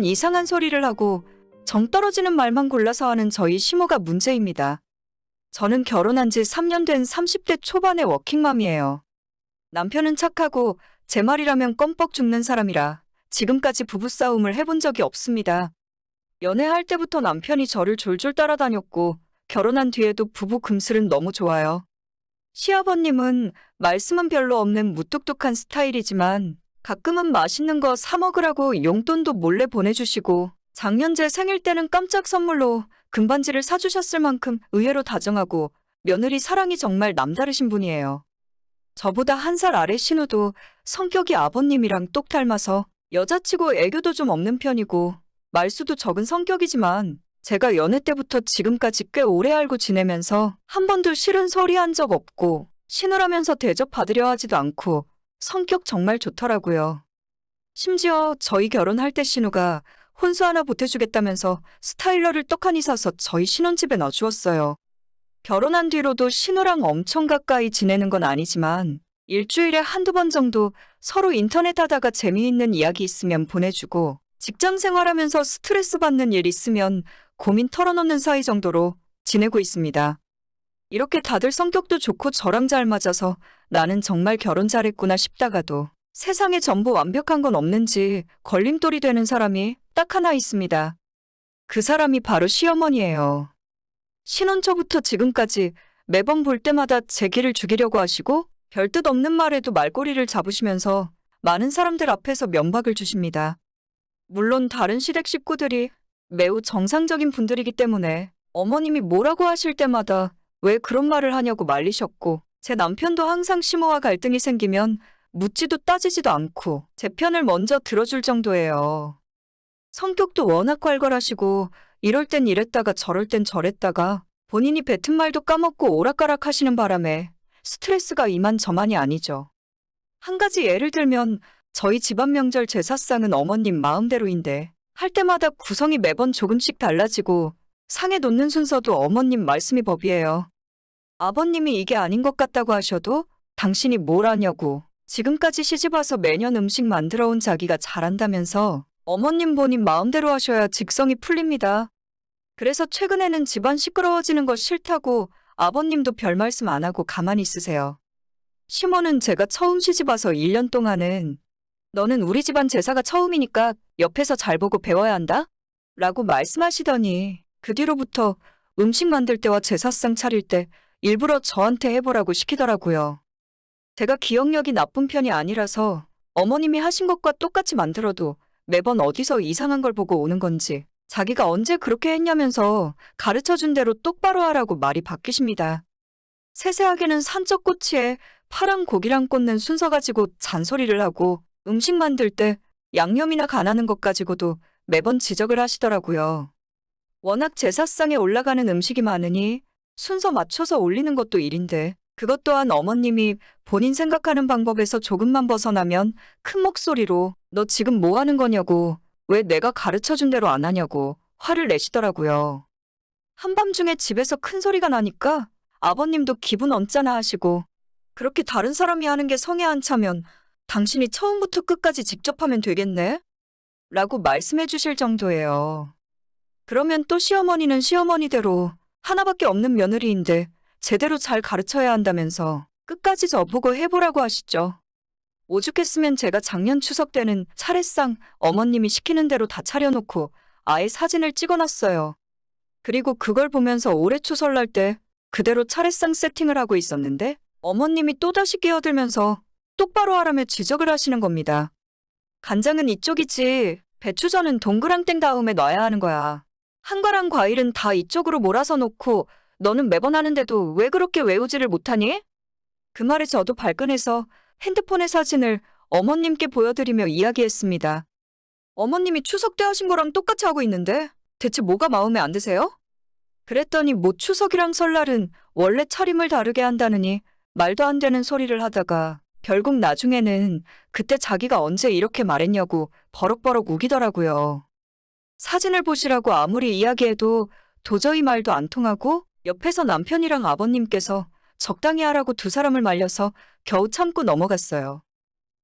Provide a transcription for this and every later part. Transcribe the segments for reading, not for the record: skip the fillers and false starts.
이상한 소리를 하고 정 떨어지는 말만 골라서 하는 저희 시모가 문제입니다. 저는 결혼한 지 3년 된 30대 초반의 워킹맘이에요. 남편은 착하고 제 말이라면 껌뻑 죽는 사람이라 지금까지 부부싸움을 해본 적이 없습니다. 연애할 때부터 남편이 저를 졸졸 따라다녔고 결혼한 뒤에도 부부 금슬은 너무 좋아요. 시아버님은 말씀은 별로 없는 무뚝뚝한 스타일이지만 가끔은 맛있는 거 사 먹으라고 용돈도 몰래 보내주시고 작년 제 생일 때는 깜짝 선물로 금반지를 사주셨을 만큼 의외로 다정하고 며느리 사랑이 정말 남다르신 분이에요. 저보다 한 살 아래 신우도 성격이 아버님이랑 똑 닮아서 여자치고 애교도 좀 없는 편이고 말수도 적은 성격이지만 제가 연애 때부터 지금까지 꽤 오래 알고 지내면서 한 번도 싫은 소리 한 적 없고 신우라면서 대접받으려 하지도 않고 성격 정말 좋더라고요. 심지어 저희 결혼할 때 신우가 혼수 하나 보태주겠다면서 스타일러를 떡하니 사서 저희 신혼집에 넣어주었어요. 결혼한 뒤로도 신우랑 엄청 가까이 지내는 건 아니지만 일주일에 한두 번 정도 서로 인터넷 하다가 재미있는 이야기 있으면 보내주고 직장 생활하면서 스트레스 받는 일 있으면 고민 털어놓는 사이 정도로 지내고 있습니다. 이렇게 다들 성격도 좋고 저랑 잘 맞아서 나는 정말 결혼 잘했구나 싶다가도 세상에 전부 완벽한 건 없는지 걸림돌이 되는 사람이 딱 하나 있습니다. 그 사람이 바로 시어머니예요. 신혼 초부터 지금까지 매번 볼 때마다 제 기를 죽이려고 하시고 별뜻 없는 말에도 말꼬리를 잡으시면서 많은 사람들 앞에서 면박을 주십니다. 물론 다른 시댁 식구들이 매우 정상적인 분들이기 때문에 어머님이 뭐라고 하실 때마다 왜 그런 말을 하냐고 말리셨고 제 남편도 항상 시모와 갈등이 생기면 묻지도 따지지도 않고 제 편을 먼저 들어줄 정도예요. 성격도 워낙 괄괄하시고 이럴 땐 이랬다가 저럴 땐 저랬다가 본인이 뱉은 말도 까먹고 오락가락 하시는 바람에 스트레스가 이만저만이 아니죠. 한 가지 예를 들면 저희 집안 명절 제사상은 어머님 마음대로인데 할 때마다 구성이 매번 조금씩 달라지고 상에 놓는 순서도 어머님 말씀이 법이에요. 아버님이 이게 아닌 것 같다고 하셔도 당신이 뭘 아냐고 지금까지 시집와서 매년 음식 만들어 온 자기가 잘한다면서 어머님 본인 마음대로 하셔야 직성이 풀립니다. 그래서 최근에는 집안 시끄러워지는 거 싫다고 아버님도 별 말씀 안 하고 가만히 있으세요. 시모는 제가 처음 시집와서 1년 동안은 너는 우리 집안 제사가 처음이니까 옆에서 잘 보고 배워야 한다? 라고 말씀하시더니 그 뒤로부터 음식 만들 때와 제사상 차릴 때 일부러 저한테 해보라고 시키더라고요. 제가 기억력이 나쁜 편이 아니라서 어머님이 하신 것과 똑같이 만들어도 매번 어디서 이상한 걸 보고 오는 건지 자기가 언제 그렇게 했냐면서 가르쳐준 대로 똑바로 하라고 말이 바뀌십니다. 세세하게는 산적꼬치에 파랑 고기랑 꽂는 순서 가지고 잔소리를 하고 음식 만들 때 양념이나 간하는 것 가지고도 매번 지적을 하시더라고요. 워낙 제사상에 올라가는 음식이 많으니 순서 맞춰서 올리는 것도 일인데 그것 또한 어머님이 본인 생각하는 방법에서 조금만 벗어나면 큰 목소리로 너 지금 뭐 하는 거냐고 왜 내가 가르쳐준 대로 안 하냐고 화를 내시더라고요. 한밤중에 집에서 큰 소리가 나니까 아버님도 기분 언짢아 하시고 그렇게 다른 사람이 하는 게 성에 안 차면 당신이 처음부터 끝까지 직접 하면 되겠네? 라고 말씀해 주실 정도예요. 그러면 또 시어머니는 시어머니대로 하나밖에 없는 며느리인데 제대로 잘 가르쳐야 한다면서 끝까지 저보고 해보라고 하시죠. 오죽했으면 제가 작년 추석 때는 차례상 어머님이 시키는 대로 다 차려놓고 아예 사진을 찍어놨어요. 그리고 그걸 보면서 올해 추설날 때 그대로 차례상 세팅을 하고 있었는데 어머님이 또다시 끼어들면서 똑바로 하라며 지적을 하시는 겁니다. 간장은 이쪽이지 배추전은 동그랑땡 다음에 놔야 하는 거야. 한가랑 과일은 다 이쪽으로 몰아서 놓고 너는 매번 하는데도 왜 그렇게 외우지를 못하니? 그 말에 저도 발끈해서 핸드폰의 사진을 어머님께 보여드리며 이야기했습니다. 어머님이 추석 때 하신 거랑 똑같이 하고 있는데 대체 뭐가 마음에 안 드세요? 그랬더니 뭐 추석이랑 설날은 원래 차림을 다르게 한다느니 말도 안 되는 소리를 하다가 결국 나중에는 그때 자기가 언제 이렇게 말했냐고 버럭버럭 우기더라고요. 사진을 보시라고 아무리 이야기해도 도저히 말도 안 통하고 옆에서 남편이랑 아버님께서 적당히 하라고 두 사람을 말려서 겨우 참고 넘어갔어요.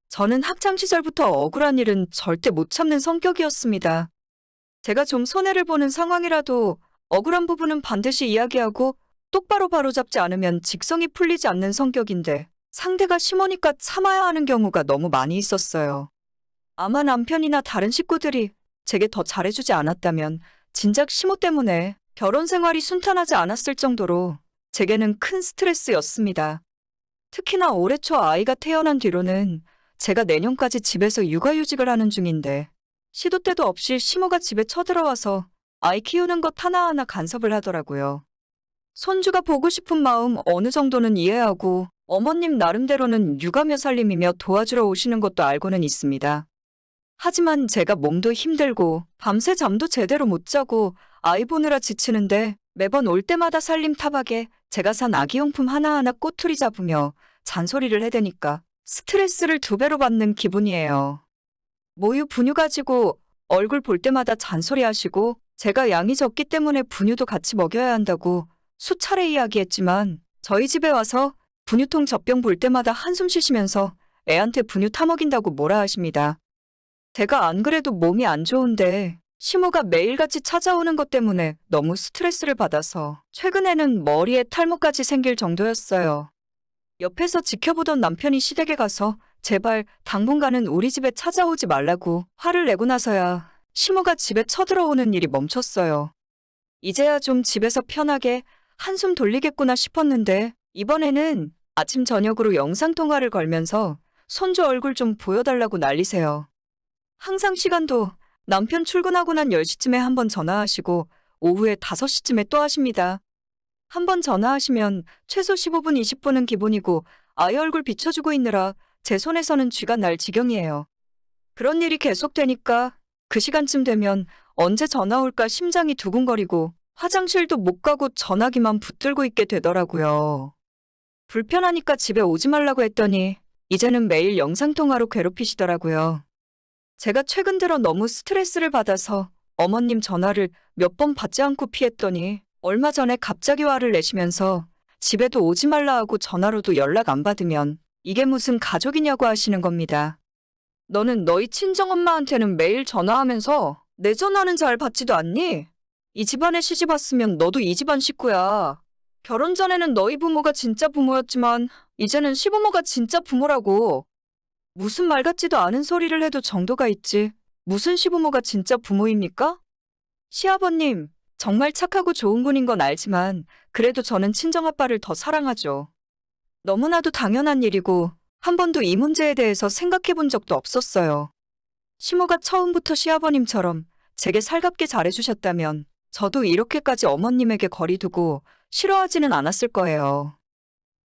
저는 학창시절부터 억울한 일은 절대 못 참는 성격이었습니다. 제가 좀 손해를 보는 상황이라도 억울한 부분은 반드시 이야기하고 똑바로 바로잡지 않으면 직성이 풀리지 않는 성격인데 상대가 심오니까 참아야 하는 경우가 너무 많이 있었어요. 아마 남편이나 다른 식구들이 제게 더 잘해주지 않았다면 진작 심호 때문에 결혼 생활이 순탄하지 않았을 정도로 제게는 큰 스트레스였습니다. 특히나 올해 초 아이가 태어난 뒤로는 제가 내년까지 집에서 육아휴직을 하는 중인데 시도 때도 없이 시모가 집에 쳐들어와서 아이 키우는 것 하나하나 간섭을 하더라고요. 손주가 보고 싶은 마음 어느 정도는 이해하고 어머님 나름대로는 육아며 살림이며 도와주러 오시는 것도 알고는 있습니다. 하지만 제가 몸도 힘들고 밤새 잠도 제대로 못 자고 아이 보느라 지치는데 매번 올 때마다 살림 타박에 제가 산 아기용품 하나하나 꼬투리 잡으며 잔소리를 해대니까 스트레스를 2배로 받는 기분이에요. 모유 분유 가지고 얼굴 볼 때마다 잔소리하시고 제가 양이 적기 때문에 분유도 같이 먹여야 한다고 수차례 이야기했지만 저희 집에 와서 분유통 젖병 볼 때마다 한숨 쉬시면서 애한테 분유 타먹인다고 뭐라 하십니다. 제가 안 그래도 몸이 안 좋은데 시모가 매일같이 찾아오는 것 때문에 너무 스트레스를 받아서 최근에는 머리에 탈모까지 생길 정도였어요. 옆에서 지켜보던 남편이 시댁에 가서 제발 당분간은 우리 집에 찾아오지 말라고 화를 내고 나서야 시모가 집에 쳐들어오는 일이 멈췄어요. 이제야 좀 집에서 편하게 한숨 돌리겠구나 싶었는데 이번에는 아침 저녁으로 영상통화를 걸면서 손주 얼굴 좀 보여달라고 난리세요. 항상 시간도 남편 출근하고 난 10시쯤에 한 번 전화하시고 오후에 5시쯤에 또 하십니다. 한 번 전화하시면 최소 15분, 20분은 기본이고 아이 얼굴 비춰주고 있느라 제 손에서는 쥐가 날 지경이에요. 그런 일이 계속되니까 그 시간쯤 되면 언제 전화 올까 심장이 두근거리고 화장실도 못 가고 전화기만 붙들고 있게 되더라고요. 불편하니까 집에 오지 말라고 했더니 이제는 매일 영상통화로 괴롭히시더라고요. 제가 최근 들어 너무 스트레스를 받아서 어머님 전화를 몇 번 받지 않고 피했더니 얼마 전에 갑자기 화를 내시면서 집에도 오지 말라 하고 전화로도 연락 안 받으면 이게 무슨 가족이냐고 하시는 겁니다. 너는 너희 친정엄마한테는 매일 전화하면서 내 전화는 잘 받지도 않니? 이 집안에 시집 왔으면 너도 이 집안 식구야. 결혼 전에는 너희 부모가 진짜 부모였지만 이제는 시부모가 진짜 부모라고. 무슨 말 같지도 않은 소리를 해도 정도가 있지. 무슨 시부모가 진짜 부모입니까? 시아버님, 정말 착하고 좋은 분인 건 알지만 그래도 저는 친정아빠를 더 사랑하죠. 너무나도 당연한 일이고 한 번도 이 문제에 대해서 생각해 본 적도 없었어요. 시모가 처음부터 시아버님처럼 제게 살갑게 잘해주셨다면 저도 이렇게까지 어머님에게 거리 두고 싫어하지는 않았을 거예요.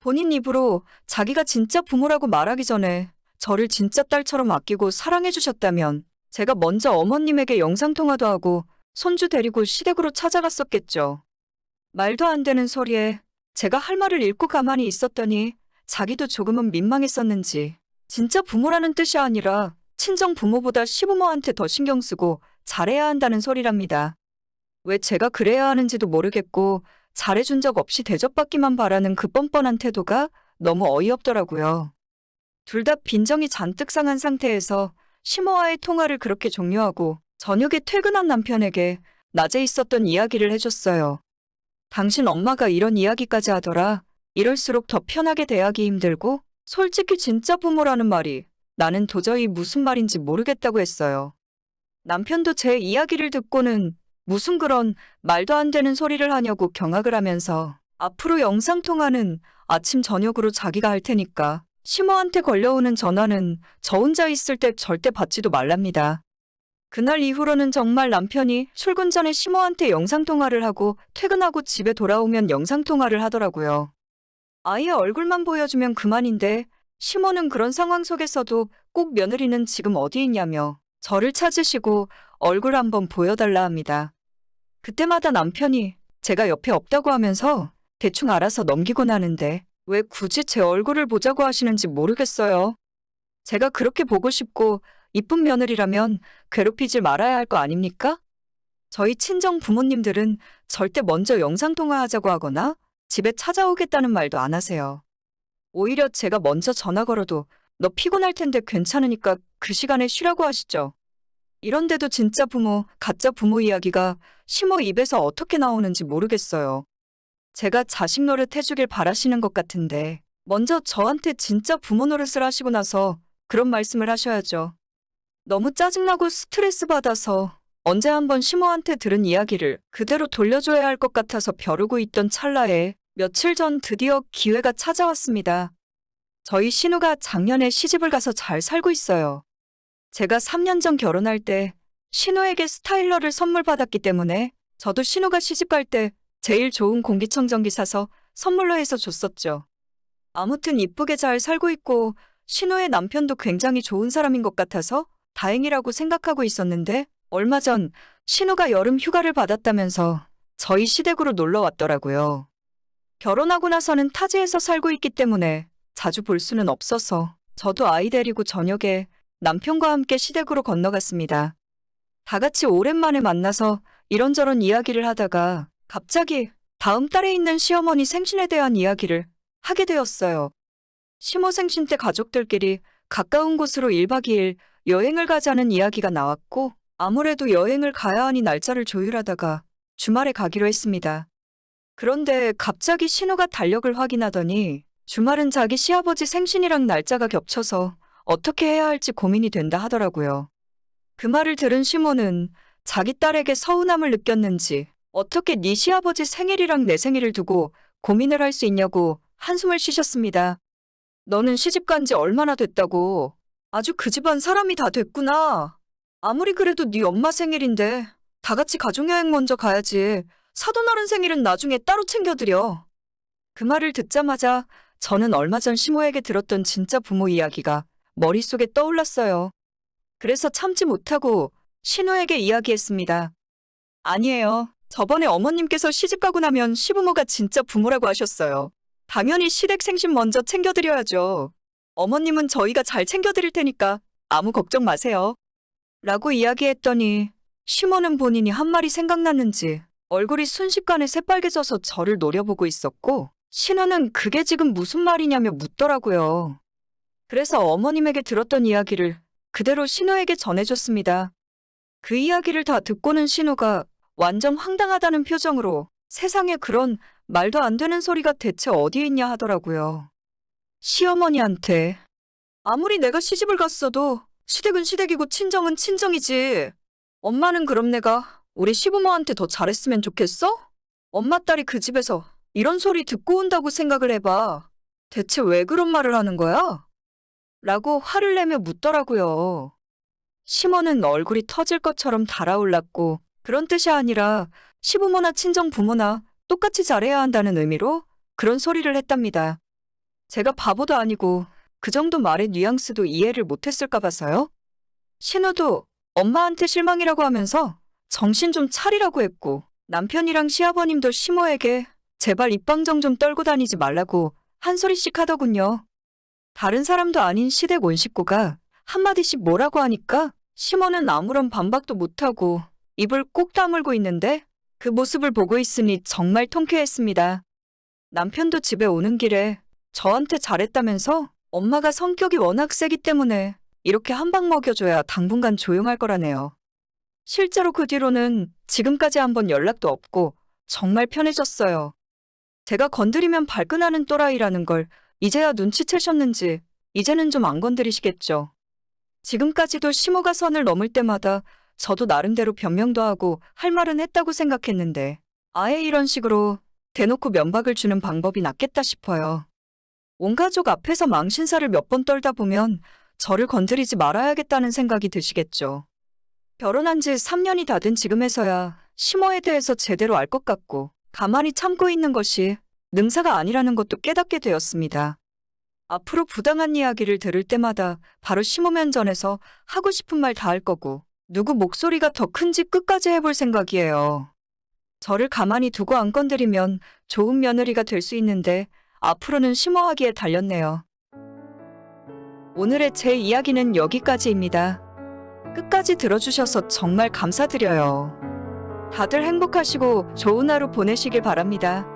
본인 입으로 자기가 진짜 부모라고 말하기 전에 저를 진짜 딸처럼 아끼고 사랑해 주셨다면 제가 먼저 어머님에게 영상통화도 하고 손주 데리고 시댁으로 찾아갔었겠죠. 말도 안 되는 소리에 제가 할 말을 잃고 가만히 있었더니 자기도 조금은 민망했었는지 진짜 부모라는 뜻이 아니라 친정 부모보다 시부모한테 더 신경 쓰고 잘해야 한다는 소리랍니다. 왜 제가 그래야 하는지도 모르겠고 잘해준 적 없이 대접받기만 바라는 그 뻔뻔한 태도가 너무 어이없더라고요. 둘 다 빈정이 잔뜩 상한 상태에서 시모와의 통화를 그렇게 종료하고 저녁에 퇴근한 남편에게 낮에 있었던 이야기를 해줬어요. 당신 엄마가 이런 이야기까지 하더라. 이럴수록 더 편하게 대하기 힘들고 솔직히 진짜 부모라는 말이 나는 도저히 무슨 말인지 모르겠다고 했어요. 남편도 제 이야기를 듣고는 무슨 그런 말도 안 되는 소리를 하냐고 경악을 하면서 앞으로 영상통화는 아침 저녁으로 자기가 할 테니까 시모한테 걸려오는 전화는 저 혼자 있을 때 절대 받지도 말랍니다. 그날 이후로는 정말 남편이 출근 전에 시모한테 영상통화를 하고 퇴근하고 집에 돌아오면 영상통화를 하더라고요. 아이의 얼굴만 보여주면 그만인데 시모는 그런 상황 속에서도 꼭 며느리는 지금 어디 있냐며 저를 찾으시고 얼굴 한번 보여달라 합니다. 그때마다 남편이 제가 옆에 없다고 하면서 대충 알아서 넘기곤 하는데 왜 굳이 제 얼굴을 보자고 하시는지 모르겠어요. 제가 그렇게 보고 싶고 이쁜 며느리라면 괴롭히지 말아야 할 거 아닙니까? 저희 친정 부모님들은 절대 먼저 영상통화하자고 하거나 집에 찾아오겠다는 말도 안 하세요. 오히려 제가 먼저 전화 걸어도 너 피곤할 텐데 괜찮으니까 그 시간에 쉬라고 하시죠. 이런데도 진짜 부모, 가짜 부모 이야기가 시모 입에서 어떻게 나오는지 모르겠어요. 제가 자식 노릇 해주길 바라시는 것 같은데 먼저 저한테 진짜 부모 노릇을 하시고 나서 그런 말씀을 하셔야죠. 너무 짜증나고 스트레스 받아서 언제 한번 시모한테 들은 이야기를 그대로 돌려줘야 할 것 같아서 벼르고 있던 찰나에 며칠 전 드디어 기회가 찾아왔습니다. 저희 신우가 작년에 시집을 가서 잘 살고 있어요. 제가 3년 전 결혼할 때 신우에게 스타일러를 선물 받았기 때문에 저도 신우가 시집 갈 때 제일 좋은 공기청정기 사서 선물로 해서 줬었죠. 아무튼 이쁘게 잘 살고 있고 신우의 남편도 굉장히 좋은 사람인 것 같아서 다행이라고 생각하고 있었는데 얼마 전 신우가 여름 휴가를 받았다면서 저희 시댁으로 놀러 왔더라고요. 결혼하고 나서는 타지에서 살고 있기 때문에 자주 볼 수는 없어서 저도 아이 데리고 저녁에 남편과 함께 시댁으로 건너갔습니다. 다 같이 오랜만에 만나서 이런저런 이야기를 하다가 갑자기 다음 달에 있는 시어머니 생신에 대한 이야기를 하게 되었어요. 시모 생신 때 가족들끼리 가까운 곳으로 1박 2일 여행을 가자는 이야기가 나왔고 아무래도 여행을 가야 하니 날짜를 조율하다가 주말에 가기로 했습니다. 그런데 갑자기 신우가 달력을 확인하더니 주말은 자기 시아버지 생신이랑 날짜가 겹쳐서 어떻게 해야 할지 고민이 된다 하더라고요. 그 말을 들은 시모는 자기 딸에게 서운함을 느꼈는지 어떻게 네 시아버지 생일이랑 내 생일을 두고 고민을 할 수 있냐고 한숨을 쉬셨습니다. 너는 시집 간 지 얼마나 됐다고. 아주 그 집안 사람이 다 됐구나. 아무리 그래도 네 엄마 생일인데 다 같이 가족여행 먼저 가야지. 사돈 어른 생일은 나중에 따로 챙겨드려. 그 말을 듣자마자 저는 얼마 전 시모에게 들었던 진짜 부모 이야기가 머릿속에 떠올랐어요. 그래서 참지 못하고 신우에게 이야기했습니다. 아니에요. 저번에 어머님께서 시집가고 나면 시부모가 진짜 부모라고 하셨어요. 당연히 시댁 생신 먼저 챙겨드려야죠. 어머님은 저희가 잘 챙겨드릴 테니까 아무 걱정 마세요. 라고 이야기했더니 시모는 본인이 한 말이 생각났는지 얼굴이 순식간에 새빨개져서 저를 노려보고 있었고 신우는 그게 지금 무슨 말이냐며 묻더라고요. 그래서 어머님에게 들었던 이야기를 그대로 신우에게 전해줬습니다. 그 이야기를 다 듣고는 신우가 완전 황당하다는 표정으로 세상에 그런 말도 안 되는 소리가 대체 어디에 있냐 하더라고요. 시어머니한테 아무리 내가 시집을 갔어도 시댁은 시댁이고 친정은 친정이지. 엄마는 그럼 내가 우리 시부모한테 더 잘했으면 좋겠어? 엄마 딸이 그 집에서 이런 소리 듣고 온다고 생각을 해봐. 대체 왜 그런 말을 하는 거야? 라고 화를 내며 묻더라고요. 시모는 얼굴이 터질 것처럼 달아올랐고 그런 뜻이 아니라 시부모나 친정 부모나 똑같이 잘해야 한다는 의미로 그런 소리를 했답니다. 제가 바보도 아니고 그 정도 말의 뉘앙스도 이해를 못했을까 봐서요. 신우도 엄마한테 실망이라고 하면서 정신 좀 차리라고 했고 남편이랑 시아버님도 시모에게 제발 입방정 좀 떨고 다니지 말라고 한 소리씩 하더군요. 다른 사람도 아닌 시댁 온 식구가 한마디씩 뭐라고 하니까 시모는 아무런 반박도 못하고 입을 꼭 다물고 있는데 그 모습을 보고 있으니 정말 통쾌했습니다. 남편도 집에 오는 길에 저한테 잘했다면서 엄마가 성격이 워낙 세기 때문에 이렇게 한 방 먹여줘야 당분간 조용할 거라네요. 실제로 그 뒤로는 지금까지 한번 연락도 없고 정말 편해졌어요. 제가 건드리면 발끈하는 또라이라는 걸 이제야 눈치채셨는지 이제는 좀 안 건드리시겠죠. 지금까지도 시모가 선을 넘을 때마다 저도 나름대로 변명도 하고 할 말은 했다고 생각했는데 아예 이런 식으로 대놓고 면박을 주는 방법이 낫겠다 싶어요. 온 가족 앞에서 망신살을 몇 번 떨다 보면 저를 건드리지 말아야겠다는 생각이 드시겠죠. 결혼한 지 3년이 다 된 지금에서야 시모에 대해서 제대로 알 것 같고 가만히 참고 있는 것이 능사가 아니라는 것도 깨닫게 되었습니다. 앞으로 부당한 이야기를 들을 때마다 바로 시모 면전에서 하고 싶은 말 다 할 거고 누구 목소리가 더 큰지 끝까지 해볼 생각이에요. 저를 가만히 두고 안 건드리면 좋은 며느리가 될 수 있는데 앞으로는 심오하기에 달렸네요. 오늘의 제 이야기는 여기까지입니다. 끝까지 들어주셔서 정말 감사드려요. 다들 행복하시고 좋은 하루 보내시길 바랍니다.